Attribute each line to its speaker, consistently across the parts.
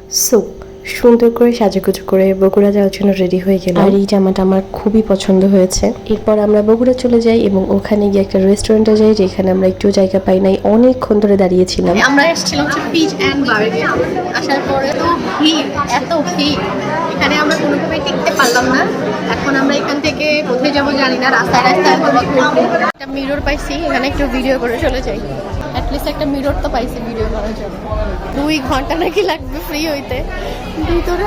Speaker 1: So সুন্দর করে সাজুগুজু করে বগুড়া যাওয়ার জন্য রেডি হয়ে গেলাম। আর এই জামাটা আমার খুবই পছন্দ হয়েছে। এরপর আমরা বগুড়া চলে যাই এবং ওখানে গিয়ে একটা রেস্টুরেন্টে যাই, যেখানে আমরা একটু জায়গা পাই নাই, অনেকক্ষণ ধরে দাঁড়িয়েছিলাম।
Speaker 2: আমরা এসেছিলাম হচ্ছে পিচ অ্যান্ড বার্গে। আসার পরে তো ভিড়, এত ভিড়, এখানে আমরা কোনোভাবে টিকতে পারলাম না। এখন আমরা এখান থেকে কোথায় যাবো জানি না, রাস্তায় রাস্তায় একটা মিরর পাইছি, এখানে একটু ভিডিও করে চলে যাই। অ্যাটলিস্ট একটা মিরর তো পাইছি ভিডিও করার জন্য। 2 ঘন্টা নাকি লাগবে ফ্রি হইতে, ভিতরে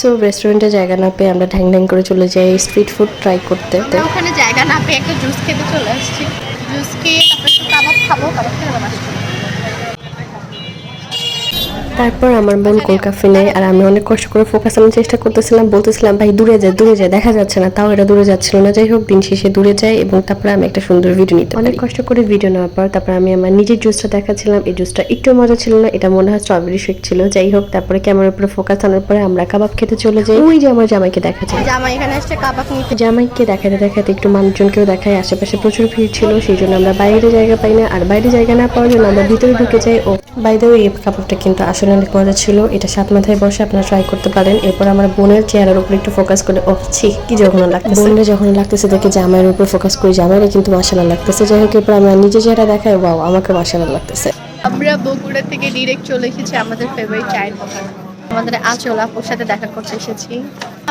Speaker 1: সো রেস্টুরেন্টে জায়গা না পেয়ে আমরা ঢ্যাং ঢ্যাং করে চলে যাই স্ট্রিট ফুড ট্রাই করতে।
Speaker 2: ওখানে জায়গা না পেয়ে একটা জুস খেতে চলে আসছি। জুস খেয়ে তারপরে কাবাব খাবো, কাবাব খেয়ে আবার আসবো।
Speaker 1: তারপর আমার বোন কোল্ড কফি নেয়, আর আমি অনেক কষ্ট করে ফোকাস আনার চেষ্টা করতেছিলাম, বলতেছিলাম ভাই দূরে যায় দেখা যাচ্ছে না, তাও এটা দূরে যাচ্ছিল না। যাই হোক, দিন শেষে দূরে যায় এবং তারপরে আমি একটা সুন্দর ভিডিও নিতে অনেক কষ্ট করে ভিডিও নেওয়ার পর তারপর আমি আমার নিজের জুসটা দেখাচ্ছিলাম। এই জুসটা একটু মজা ছিল না, এটা মনে হয় স্ট্রবেরি শেক ছিল। যাই হোক, তারপরে ক্যামেরার উপরে ফোকাস আনার পরে আমরা কাবাব খেতে চলে যাই। ওই যে আমার জামাইকে দেখা যায়,
Speaker 2: জামাই এখানে এসে কাবাব নিতে।
Speaker 1: জামাইকে দেখাতে দেখাতে একটু মানুষজনকেও দেখায়, আশেপাশে প্রচুর ভিড় ছিল, সেই জন্য আমরা বাইরে জায়গা পাই না। আর বাইরে জায়গা না পাওয়ার জন্য আমরা ভিতরে ঢুকে যাই। ও বাই দ্য ওয়ে, এই কাবাবটা কিন্তু আসলে অনেক মজা ছিল, এটা 7 মাথায় বসে আপনারা ট্রাই করতে পারেন। এরপর আমার বোনের চেহারার উপর একটু ফোকাস করে, ও ছি কি যখন লাগতেছে, বোনের যখন লাগতেছে দেখে জামাইয়ের উপর ফোকাস করি, জামাইয়ের কিন্তু মাশাআল্লাহ লাগতেছে। যাই হোক, এরপর আমার নিজের চেহারা দেখায়, ওয়াও আমাকে মাশাআল্লাহ লাগতেছে।
Speaker 2: আমরা বগুড়া থেকে ডিরেক্ট চলে এসেছি আমাদের ফেভারিট চায়ের দোকান, আমাদের আঁচল আপুর সাথে দেখা করতে এসেছি।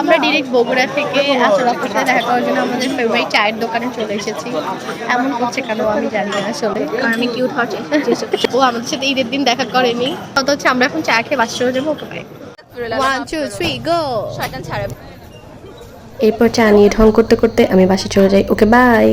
Speaker 2: আমরা ডিরেক্ট বগুড়া থেকে আঁচল আপুর সাথে দেখা করার জন্য আমাদের ফেভারিট চায়ের দোকানে চলে এসেছি। এমন করছে কেন আমি জানি না আসলে, কারণ আমি কিউট হওয়ার চেষ্টা করছি। ও আমাদের সাথে ঈদের দিন দেখা করেনি। তত হচ্ছে আমরা এখন চা খেয়ে বাসা চলে যাবো। Okay bye. 1 2 3 গো। শয়তান ছাড়া।
Speaker 1: এরপর চা নিয়ে ঢং করতে করতে আমি বাসে চলে যাই। Okay bye.